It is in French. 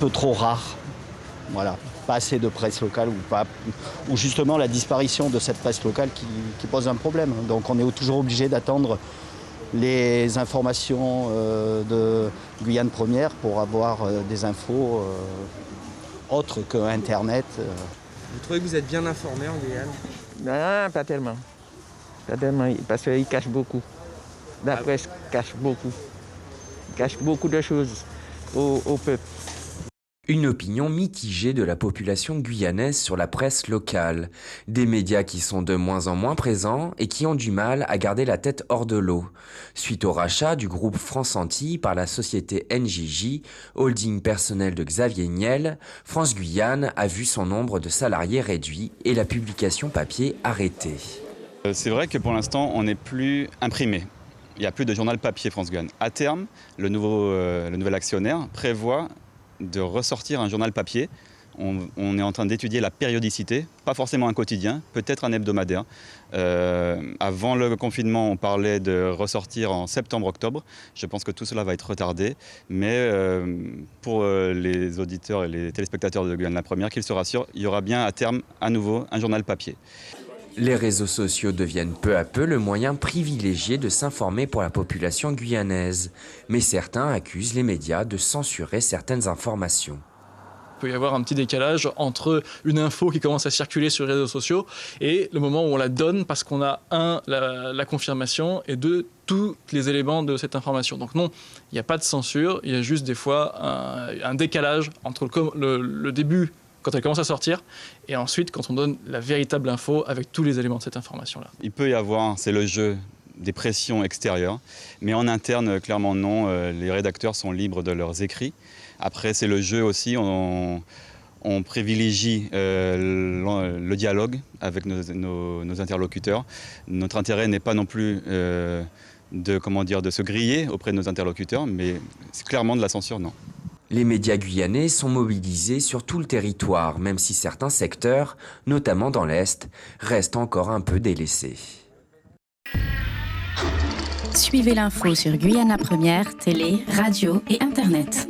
Un peu trop rare. Voilà, pas assez de presse locale ou justement la disparition de cette presse locale qui pose un problème. Donc on est toujours obligé d'attendre les informations de Guyane Première pour avoir des infos autres que Internet. Vous trouvez que vous êtes bien informé en Guyane? Non, pas tellement. Pas tellement, parce qu'ils cachent beaucoup. La presse cache beaucoup. Cache beaucoup de choses au peuple. Une opinion mitigée de la population guyanaise sur la presse locale. Des médias qui sont de moins en moins présents et qui ont du mal à garder la tête hors de l'eau. Suite au rachat du groupe France Antilles par la société NJJ, holding personnel de Xavier Niel, France Guyane a vu son nombre de salariés réduit et la publication papier arrêtée. C'est vrai que pour l'instant, on n'est plus imprimé. Il n'y a plus de journal papier France Guyane. À terme, le nouvel actionnaire prévoit de ressortir un journal papier. On est en train d'étudier la périodicité, pas forcément un quotidien, peut-être un hebdomadaire. Avant le confinement, on parlait de ressortir en septembre-octobre. Je pense que tout cela va être retardé. Mais pour les auditeurs et les téléspectateurs de Guyane la Première, qu'ils se rassurent, il y aura bien à terme à nouveau un journal papier. Les réseaux sociaux deviennent peu à peu le moyen privilégié de s'informer pour la population guyanaise. Mais certains accusent les médias de censurer certaines informations. Il peut y avoir un petit décalage entre une info qui commence à circuler sur les réseaux sociaux et le moment où on la donne parce qu'on a, la confirmation et deux, tous les éléments de cette information. Donc non, il n'y a pas de censure, il y a juste des fois un décalage entre le début, quand elle commence à sortir, et ensuite quand on donne la véritable info avec tous les éléments de cette information-là. Il peut y avoir, c'est le jeu, des pressions extérieures, mais en interne, clairement non, les rédacteurs sont libres de leurs écrits. Après, c'est le jeu aussi, on privilégie le dialogue avec nos interlocuteurs. Notre intérêt n'est pas non plus de se griller auprès de nos interlocuteurs, mais c'est clairement de la censure, non. Les médias guyanais sont mobilisés sur tout le territoire, même si certains secteurs, notamment dans l'Est, restent encore un peu délaissés. Suivez l'info sur Guyane la Première, télé, radio et Internet.